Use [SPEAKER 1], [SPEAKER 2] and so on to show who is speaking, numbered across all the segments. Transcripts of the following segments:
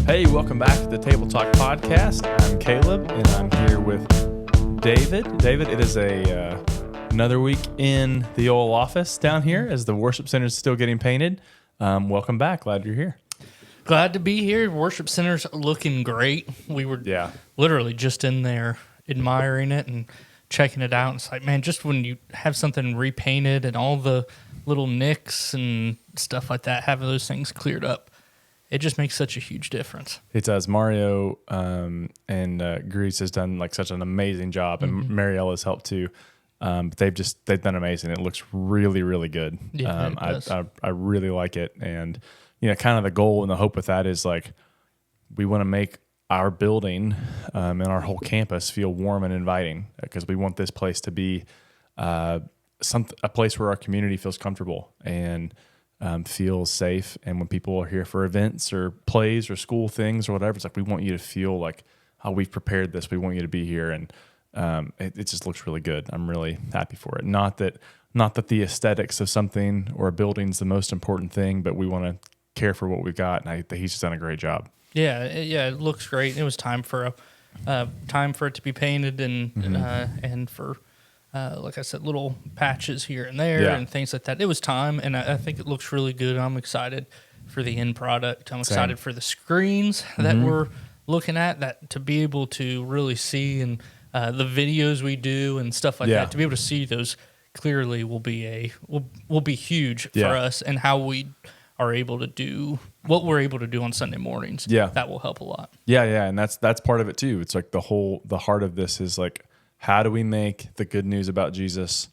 [SPEAKER 1] Hey, welcome back to the Table Talk Podcast. I'm Caleb, and I'm here with David. David, it is another week in the old office down here as the worship center is still getting painted. Welcome back. Glad you're here.
[SPEAKER 2] Glad to be here. Worship center's looking great. We were literally just in there admiring it and checking it out. It's like, man, just when you have something repainted and all the little nicks and stuff like that, having those things cleared up, it just makes such a huge difference.
[SPEAKER 1] It does. Mario and Grease has done like such an amazing job, and Mariella's helped too. But they've done amazing. It looks really, really good.
[SPEAKER 2] Yeah, it does.
[SPEAKER 1] I really like it, and kind of the goal and the hope with that is like we want to make our building and our whole campus feel warm and inviting, because we want this place to be a place where our community feels comfortable and feels safe. And when people are here for events or plays or school things or whatever, it's like we want you to feel like how we've prepared this. We want you to be here, and it just looks really good. I'm really happy for it. Not that the aesthetics of something or a building's the most important thing, but we want to care for what we've got, and I think he's just done a great job.
[SPEAKER 2] Yeah, it looks great. It was time for it to be painted, and for like I said, little patches here and there and things like that. It was time, and I think it looks really good. I'm excited for the end product. I'm excited for the screens that we're looking at, that to be able to really see, and the videos we do and stuff like that, to be able to see those clearly will be huge for us, and how we are able to do what we're able to do on Sunday mornings. Yeah, that will help a lot.
[SPEAKER 1] Yeah, and that's part of it too. It's like the heart of this is like, how do we make the good news about Jesus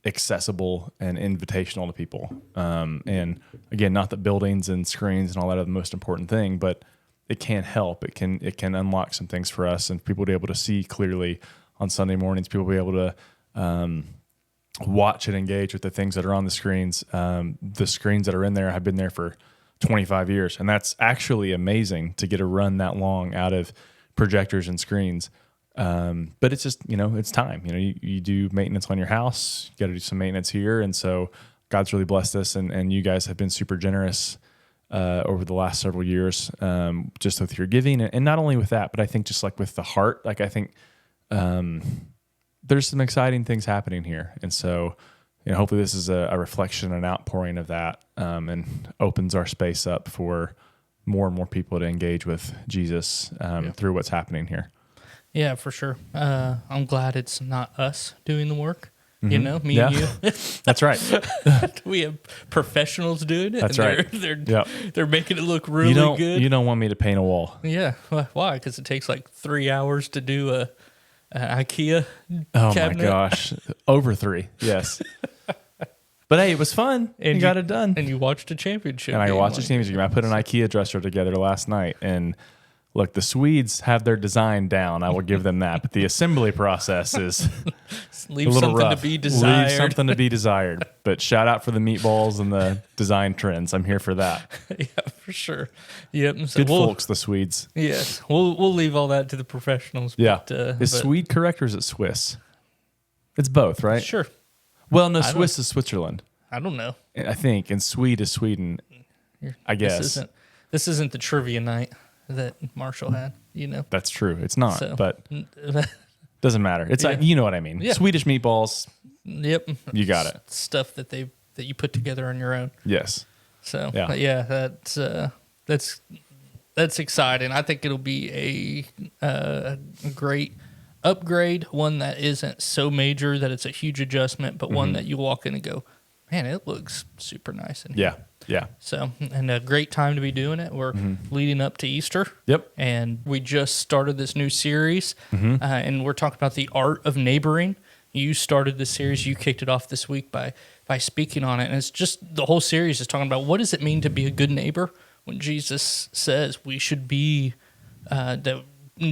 [SPEAKER 1] accessible and invitational to people? And again, not that buildings and screens and all that are the most important thing, but it can help. It can unlock some things for us, and people will be able to see clearly on Sunday mornings. People will be able to watch and engage with the things that are on the screens. The screens that are in there have been there for 25 years, and that's actually amazing to get a run that long out of projectors and screens. But it's just, it's time. You do maintenance on your house, you got to do some maintenance here. And so God's really blessed us, and you guys have been super generous over the last several years, just with your giving. And not only with that, but I think just like with the heart, like I think there's some exciting things happening here. And so hopefully this is a reflection, an outpouring of that, and opens our space up for more and more people to engage with Jesus through what's happening here.
[SPEAKER 2] Yeah, for sure. I'm glad it's not us doing the work. Me and you.
[SPEAKER 1] That's right.
[SPEAKER 2] We have professionals doing it.
[SPEAKER 1] That's
[SPEAKER 2] and
[SPEAKER 1] right.
[SPEAKER 2] They're making it look really good.
[SPEAKER 1] You don't want me to paint a wall.
[SPEAKER 2] Yeah. Why? Because it takes like 3 hours to do a IKEA
[SPEAKER 1] Oh
[SPEAKER 2] cabinet.
[SPEAKER 1] my gosh. Over 3. Yes. But hey, it was fun. And you got it done.
[SPEAKER 2] And you watched a championship
[SPEAKER 1] game. And I watched a championship game. I put an IKEA dresser together last night, and look, the Swedes have their design down. I will give them that. But the assembly process is
[SPEAKER 2] Leave
[SPEAKER 1] a little
[SPEAKER 2] something
[SPEAKER 1] rough.
[SPEAKER 2] to be desired.
[SPEAKER 1] Leave something to be desired. But shout out for the meatballs and the design trends. I'm here for that.
[SPEAKER 2] Yeah, for sure. Yep. So
[SPEAKER 1] Good folks, the Swedes.
[SPEAKER 2] Yes. We'll leave all that to the professionals.
[SPEAKER 1] Yeah. Is Swede correct, or is it Swiss? It's both, right?
[SPEAKER 2] Sure.
[SPEAKER 1] Well, no, Swiss is Switzerland.
[SPEAKER 2] I don't know.
[SPEAKER 1] I think. And Swede is Sweden, I guess.
[SPEAKER 2] This isn't the trivia night that Marshall had,
[SPEAKER 1] That's true. It's not, but doesn't matter. It's like, you know what I mean. Yeah. Swedish meatballs.
[SPEAKER 2] Yep.
[SPEAKER 1] You got it.
[SPEAKER 2] Stuff that you put together on your own.
[SPEAKER 1] Yes.
[SPEAKER 2] So that's exciting. I think it'll be a great upgrade, one that isn't so major that it's a huge adjustment, but one that you walk in and go, man, it looks super nice in here.
[SPEAKER 1] Yeah.
[SPEAKER 2] So, and a great time to be doing it. We're leading up to Easter.
[SPEAKER 1] Yep.
[SPEAKER 2] And we just started this new series, and we're talking about the art of neighboring. You started this series. You kicked it off this week by speaking on it. And it's just the whole series is talking about what does it mean to be a good neighbor when Jesus says we should be, that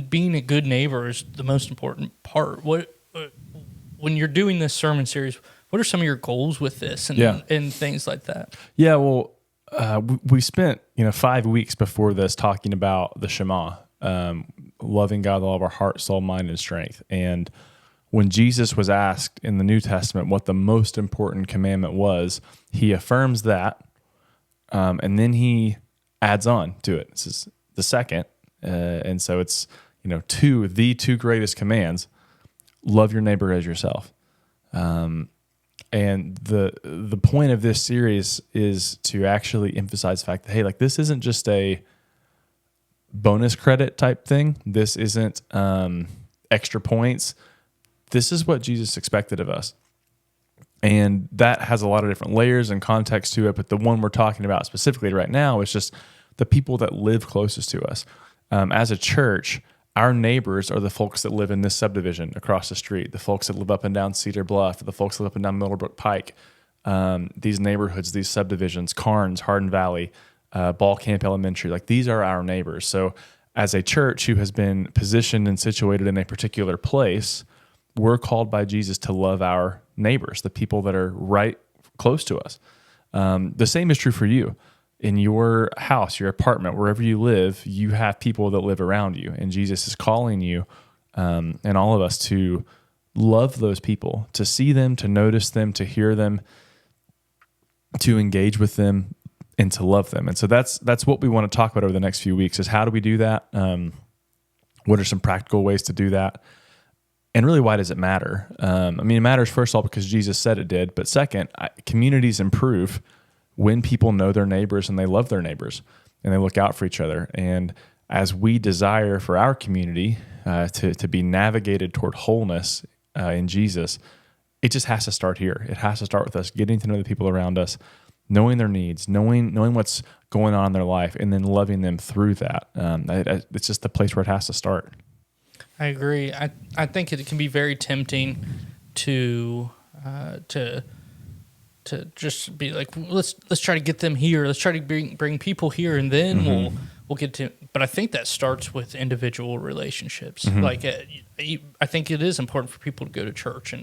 [SPEAKER 2] being a good neighbor is the most important part. When you're doing this sermon series, what are some of your goals with this and things like that? Yeah,
[SPEAKER 1] well, we spent 5 weeks before this talking about the Shema, loving God with all of our heart, soul, mind, and strength. And when Jesus was asked in the New Testament what the most important commandment was, he affirms that, and then he adds on to it. It says, the second. And so it's, the two greatest commands: love your neighbor as yourself. And the point of this series is to actually emphasize the fact that, hey, like, this isn't just a bonus credit type thing. This isn't extra points. This is what Jesus expected of us. And that has a lot of different layers and context to it. But the one we're talking about specifically right now is just the people that live closest to us. As a church, our neighbors are the folks that live in this subdivision across the street, the folks that live up and down Cedar Bluff, the folks that live up and down Middlebrook Pike, these neighborhoods, these subdivisions, Carnes, Hardin Valley, Ball Camp Elementary. Like, these are our neighbors. So as a church who has been positioned and situated in a particular place, we're called by Jesus to love our neighbors, the people that are right close to us. The same is true for you. In your house, your apartment, wherever you live, you have people that live around you. And Jesus is calling you and all of us to love those people, to see them, to notice them, to hear them, to engage with them, and to love them. And so that's what we want to talk about over the next few weeks, is how do we do that? What are some practical ways to do that? And really, why does it matter? It matters, first of all, because Jesus said it did. But second, communities improve when people know their neighbors and they love their neighbors and they look out for each other. And as we desire for our community to be navigated toward wholeness in Jesus, it just has to start here. It has to start with us getting to know the people around us, knowing their needs, knowing what's going on in their life, and then loving them through that. It's just the place where it has to start.
[SPEAKER 2] I agree. I think it can be very tempting to just be like, let's try to get them here. Let's try to bring people here, and then we'll get to. But I think that starts with individual relationships. Like, I think it is important for people to go to church,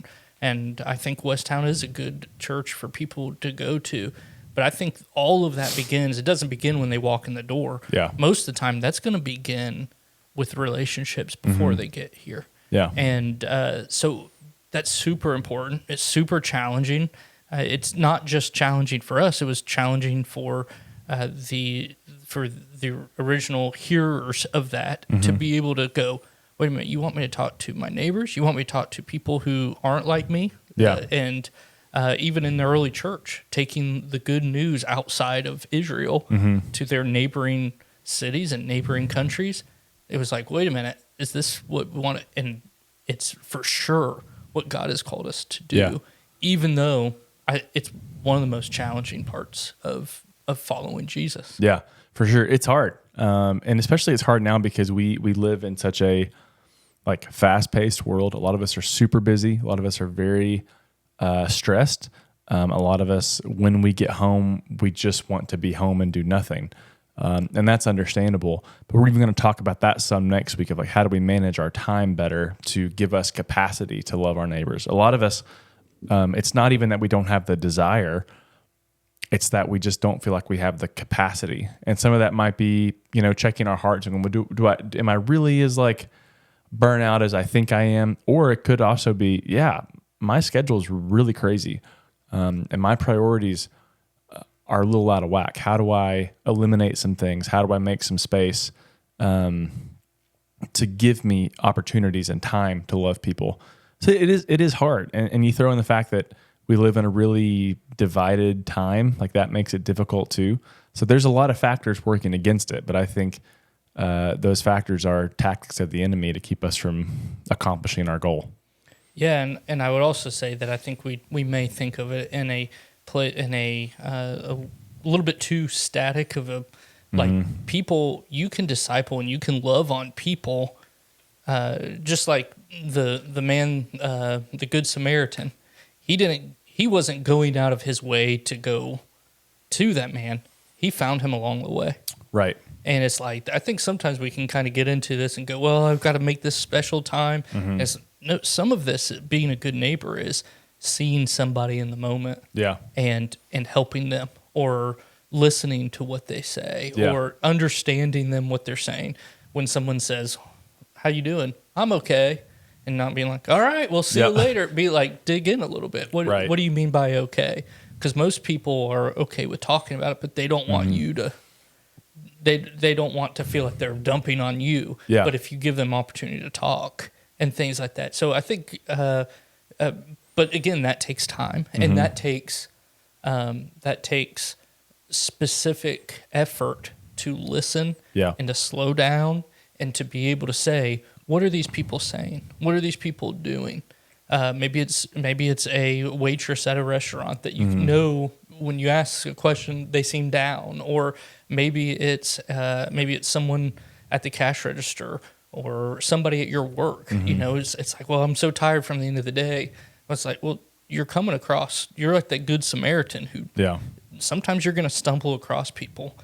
[SPEAKER 2] and I think West Towne is a good church for people to go to. But I think all of that begins. It doesn't begin when they walk in the door.
[SPEAKER 1] Yeah.
[SPEAKER 2] Most of the time, that's going to begin with relationships before they get here.
[SPEAKER 1] Yeah.
[SPEAKER 2] And so that's super important. It's super challenging. It's not just challenging for us. It was challenging for the original hearers of that to be able to go, wait a minute, you want me to talk to my neighbors? You want me to talk to people who aren't like me?
[SPEAKER 1] Yeah.
[SPEAKER 2] And even in the early church, taking the good news outside of Israel to their neighboring cities and neighboring countries, it was like, wait a minute, is this what we want to? And it's for sure what God has called us to do, even though it's one of the most challenging parts of following Jesus.
[SPEAKER 1] Yeah, for sure. It's hard. And especially it's hard now because we live in such a fast-paced world. A lot of us are super busy. A lot of us are very stressed. A lot of us, when we get home, we just want to be home and do nothing. And that's understandable. But we're even going to talk about that some next week of how do we manage our time better to give us capacity to love our neighbors. A lot of us, it's not even that we don't have the desire. It's that we just don't feel like we have the capacity. And some of that might be, checking our hearts and going, am I really as burnout as I think I am? Or it could also be, my schedule is really crazy. And my priorities are a little out of whack. How do I eliminate some things? How do I make some space to give me opportunities and time to love people? So it is hard. And you throw in the fact that we live in a really divided time, that makes it difficult too. So there's a lot of factors working against it, but I think those factors are tactics of the enemy to keep us from accomplishing our goal.
[SPEAKER 2] Yeah, and I would also say that I think we may think of it in a little bit too static of a people. You can disciple and you can love on people, just like the man, the Good Samaritan. He wasn't going out of his way to go to that man. He found him along the way.
[SPEAKER 1] Right.
[SPEAKER 2] And it's I think sometimes we can kind of get into this and go, well, I've got to make this special time. No, some of this being a good neighbor is seeing somebody in the moment, and helping them, or listening to what they say, or understanding them what they're saying. When someone says, "How you doing?" "I'm okay," and not being like, "All right, we'll see you later." Be dig in a little bit. What do you mean by okay? Because most people are okay with talking about it, but they don't want you to they don't want to feel like they're dumping on you.
[SPEAKER 1] Yeah.
[SPEAKER 2] But if you give them opportunity to talk and things like that. So I think, but again, that takes time, and that takes specific effort to listen and to slow down and to be able to say, what are these people saying? What are these people doing? Maybe it's a waitress at a restaurant that you know when you ask a question they seem down, or maybe it's someone at the cash register or somebody at your work. You know, it's like, well, I'm so tired from the end of the day. It's like, well, you're coming across. You're like that good Samaritan who. Sometimes you're going to stumble across people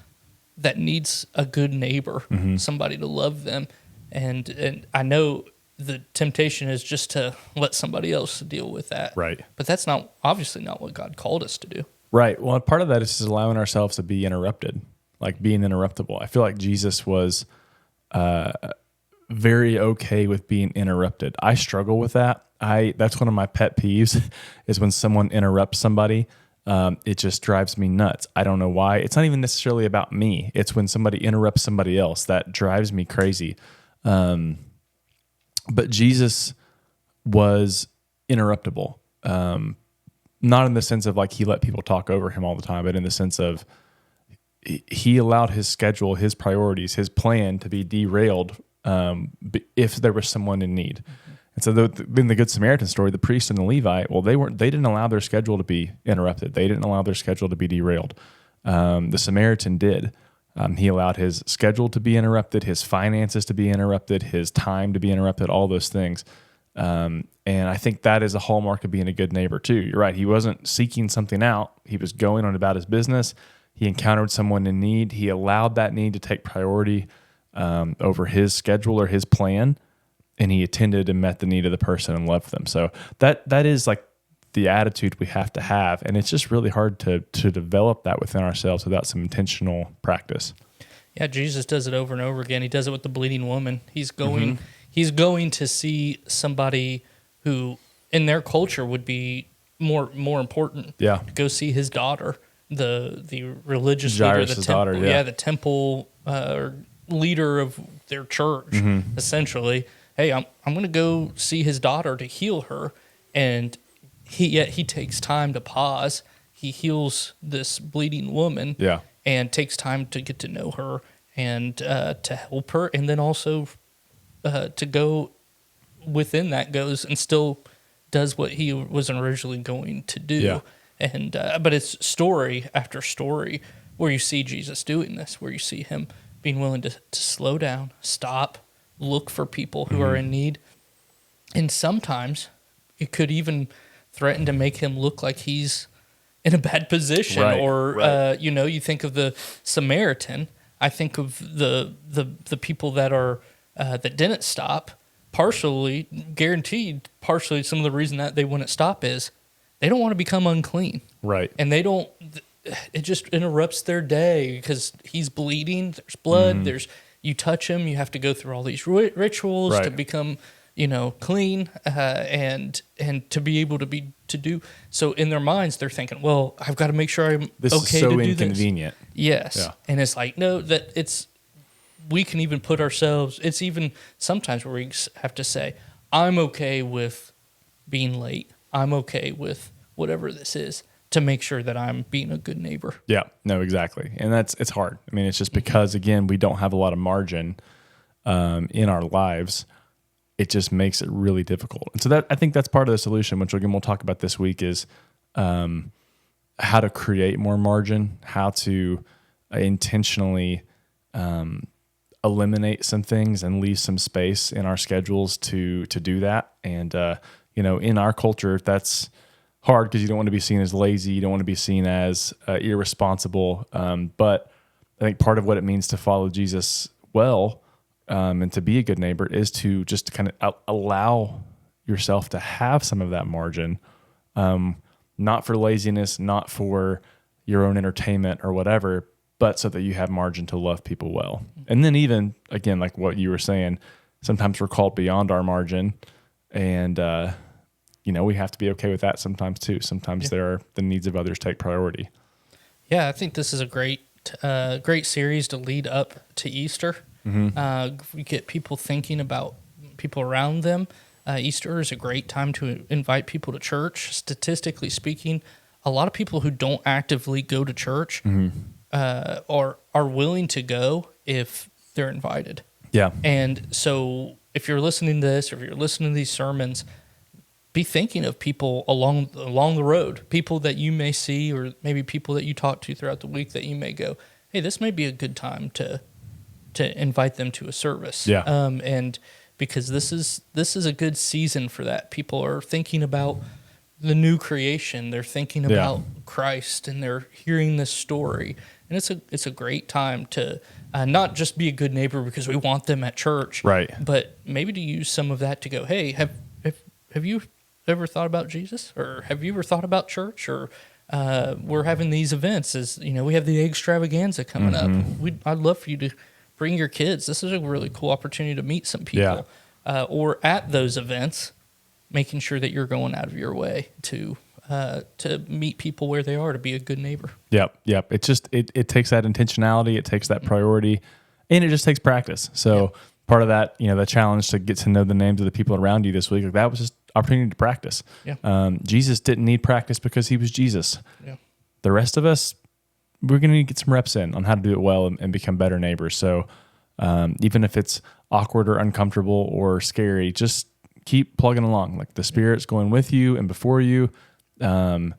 [SPEAKER 2] that needs a good neighbor, somebody to love them, and I know the temptation is just to let somebody else deal with that.
[SPEAKER 1] Right.
[SPEAKER 2] But that's obviously not what God called us to do.
[SPEAKER 1] Right. Well, part of that is just allowing ourselves to be interrupted, like being interruptible. I feel like Jesus was very okay with being interrupted. I struggle with that. That's one of my pet peeves is when someone interrupts somebody. It just drives me nuts. I don't know why. It's not even necessarily about me. It's when somebody interrupts somebody else that drives me crazy. But Jesus was interruptible. Not in the sense of like he let people talk over him all the time, but in the sense of he allowed his schedule, his priorities, his plan to be derailed if there was someone in need. And so in the Good Samaritan story, the priest and the Levite, well, they didn't allow their schedule to be interrupted. They didn't allow their schedule to be derailed. The Samaritan did. He allowed his schedule to be interrupted, his finances to be interrupted, his time to be interrupted, all those things. And I think that is a hallmark of being a good neighbor too. You're right. He wasn't seeking something out. He was going on about his business. He encountered someone in need. He allowed that need to take priority over his schedule or his plan. And he attended and met the need of the person and loved them. So that is like the attitude we have to have. And it's just really hard to develop that within ourselves without some intentional practice.
[SPEAKER 2] Yeah, Jesus does it over and over again. He does it with the bleeding woman. He's going to see somebody who in their culture would be more important.
[SPEAKER 1] Yeah.
[SPEAKER 2] To go see his daughter, the religious
[SPEAKER 1] Jairus'
[SPEAKER 2] leader,
[SPEAKER 1] daughter,
[SPEAKER 2] the temple leader of their church, essentially. Hey, I'm going to go see his daughter to heal her, and he takes time to pause. He heals this bleeding woman, and takes time to get to know her and to help her, and then also to go within that goes and still does what he was originally going to do.
[SPEAKER 1] Yeah.
[SPEAKER 2] And but it's story after story where you see Jesus doing this, where you see him being willing to slow down, stop, look for people who are in need. And sometimes it could even threaten to make him look like he's in a bad position. Right. You think of the Samaritan. I think of the people that are that didn't stop. Partially some of the reason that they wouldn't stop is they don't want to become unclean.
[SPEAKER 1] Right.
[SPEAKER 2] And it just interrupts their day because he's bleeding. There's blood. You touch him, you have to go through all these rituals to become, clean, and to be able to do. So in their minds, they're thinking, well, I've got to make sure I'm
[SPEAKER 1] this
[SPEAKER 2] okay
[SPEAKER 1] is so
[SPEAKER 2] to do
[SPEAKER 1] inconvenient.
[SPEAKER 2] this. Yes. Yeah. And it's like, no, we can even put ourselves, it's even sometimes where we have to say, I'm okay with being late. I'm okay with whatever this is, to make sure that I'm being a good neighbor. Yeah,
[SPEAKER 1] no, exactly. And it's hard. I mean, it's just because, again, we don't have a lot of margin in our lives. It just makes it really difficult. And so I think that's part of the solution, which again, we'll talk about this week, is how to create more margin, how to intentionally eliminate some things and leave some space in our schedules to do that. And, in our culture, that's hard because you don't want to be seen as lazy. You don't want to be seen as irresponsible. But I think part of what it means to follow Jesus well and to be a good neighbor is to just kind of allow yourself to have some of that margin, not for laziness, not for your own entertainment or whatever, but so that you have margin to love people well. And then even, again, like what you were saying, sometimes we're called beyond our margin, and we have to be okay with that sometimes too. Sometimes the needs of others take priority.
[SPEAKER 2] Yeah, I think this is a great great series to lead up to Easter. We get people thinking about people around them. Easter is a great time to invite people to church. Statistically speaking, a lot of people who don't actively go to church are willing to go if they're invited.
[SPEAKER 1] Yeah.
[SPEAKER 2] And so if you're listening to this, or if you're listening to these sermons, be thinking of people along the road, people that you may see, or maybe people that you talk to throughout the week that you may go, hey, this may be a good time to invite them to a service.
[SPEAKER 1] Yeah.
[SPEAKER 2] And because this is a good season for that. People are thinking about the new creation. They're thinking about Christ, and they're hearing this story. And it's a great time to not just be a good neighbor because we want them at church,
[SPEAKER 1] Right.
[SPEAKER 2] but maybe to use some of that to go, hey, have you ever thought about Jesus, or have you ever thought about church, or we're having these events, we have the extravaganza coming up. I'd love for you to bring your kids. This is a really cool opportunity to meet some people, or at those events, making sure that you're going out of your way to meet people where they are, to be a good neighbor.
[SPEAKER 1] Yep. It just, it takes that intentionality, it takes that priority, and it just takes practice. So part of that, the challenge to get to know the names of the people around you this week, that was just opportunity to practice.
[SPEAKER 2] Yeah.
[SPEAKER 1] Jesus didn't need practice because he was Jesus.
[SPEAKER 2] Yeah.
[SPEAKER 1] The rest of us, we're going to need to get some reps in on how to do it well and become better neighbors. So even if it's awkward or uncomfortable or scary, just keep plugging along. Like the Spirit's going with you and before you. I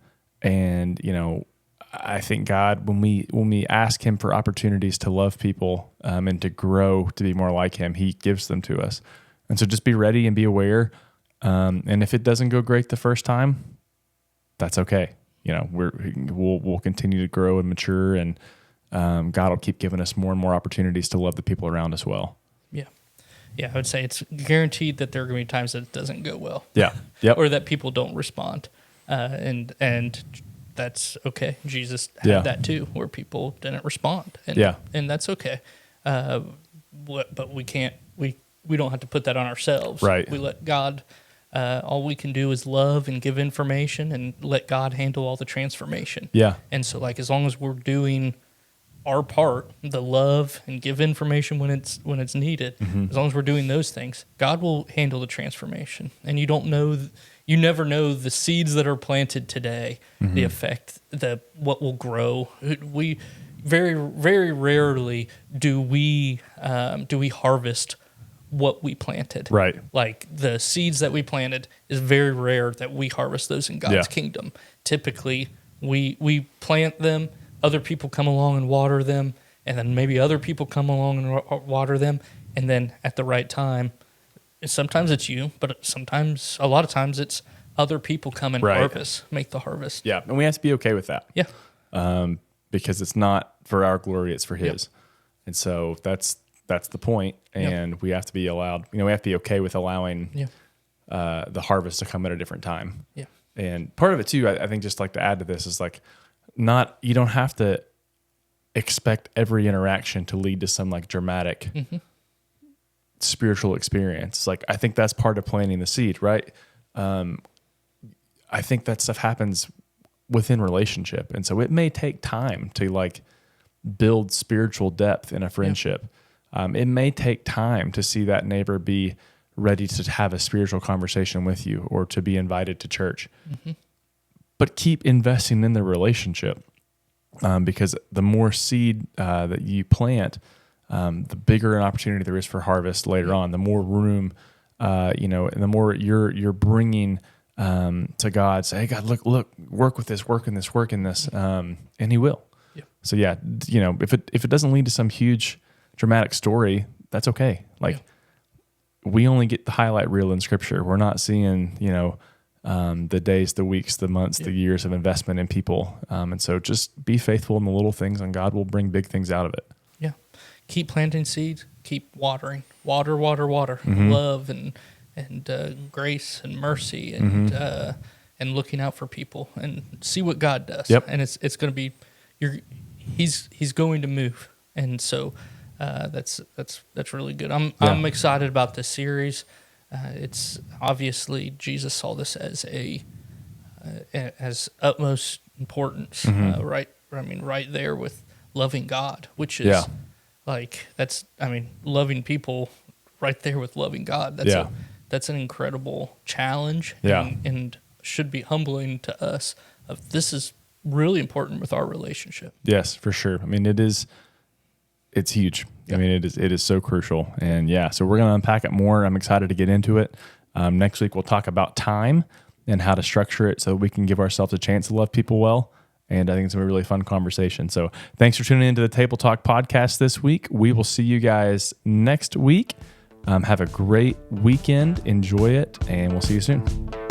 [SPEAKER 1] think God, when we ask him for opportunities to love people and to grow to be more like him, he gives them to us. And so just be ready and be aware. And if it doesn't go great the first time, that's okay. We'll continue to grow and mature, and God will keep giving us more and more opportunities to love the people around us well.
[SPEAKER 2] Yeah, I would say it's guaranteed that there are going to be times that it doesn't go well.
[SPEAKER 1] Yeah. Yep.
[SPEAKER 2] Or that people don't respond. And that's okay. Jesus had that too, where people didn't respond. And that's okay. But we can't, we don't have to put that on ourselves.
[SPEAKER 1] Right.
[SPEAKER 2] We let God, all we can do is love and give information, and let God handle all the transformation.
[SPEAKER 1] Yeah.
[SPEAKER 2] And so as long as we're doing our part, the love and give information when it's needed, as long as we're doing those things, God will handle the transformation. And you never know the seeds that are planted today, the effect, what will grow. We very, very rarely do we harvest what we planted.
[SPEAKER 1] Right.
[SPEAKER 2] Like the seeds that we planted, is very rare that we harvest those in God's kingdom. Typically, we plant them, other people come along and water them, and then maybe other people come along and water them, and then at the right time, sometimes it's you, but a lot of times it's other people come and make the harvest.
[SPEAKER 1] Yeah, and we have to be okay with that.
[SPEAKER 2] Yeah.
[SPEAKER 1] Because it's not for our glory, it's for his. And so that's the point, and we have to be allowed, we have to be okay with allowing the harvest to come at a different time.
[SPEAKER 2] Yeah.
[SPEAKER 1] And part of it too, I think, just like to add to this, is like, you don't have to expect every interaction to lead to some like dramatic spiritual experience. Like, I think that's part of planting the seed, right? I think that stuff happens within relationship. And so it may take time to like build spiritual depth in a friendship. It may take time to see that neighbor be ready to have a spiritual conversation with you, or to be invited to church. But keep investing in the relationship, because the more seed that you plant, the bigger an opportunity there is for harvest later on. The more room, and the more you're bringing to God. Say, hey, God, look, work with this, work in this, and He will. So if it doesn't lead to some huge dramatic story, that's okay. Like we only get the highlight reel in Scripture. We're not seeing the days, the weeks, the months, the years of investment in people. And so just be faithful in the little things, and God will bring big things out of it.
[SPEAKER 2] Yeah. Keep planting seeds, keep watering, water, love and grace and mercy and looking out for people, and see what God does. And it's going to be, he's going to move. And so that's really good. I'm excited about this series. It's obviously Jesus saw this as as utmost importance, right? I mean, right there with loving God, which is loving people right there with loving God. That's an incredible challenge and should be humbling to us. This is really important with our relationship.
[SPEAKER 1] Yes, for sure. I mean, it's huge. Yeah. I mean, it is so crucial. And so we're going to unpack it more. I'm excited to get into it. Next week, we'll talk about time and how to structure it so we can give ourselves a chance to love people well. And I think it's going to be a really fun conversation. So thanks for tuning into the Table Talk podcast this week. We will see you guys next week. Have a great weekend. Enjoy it, and we'll see you soon.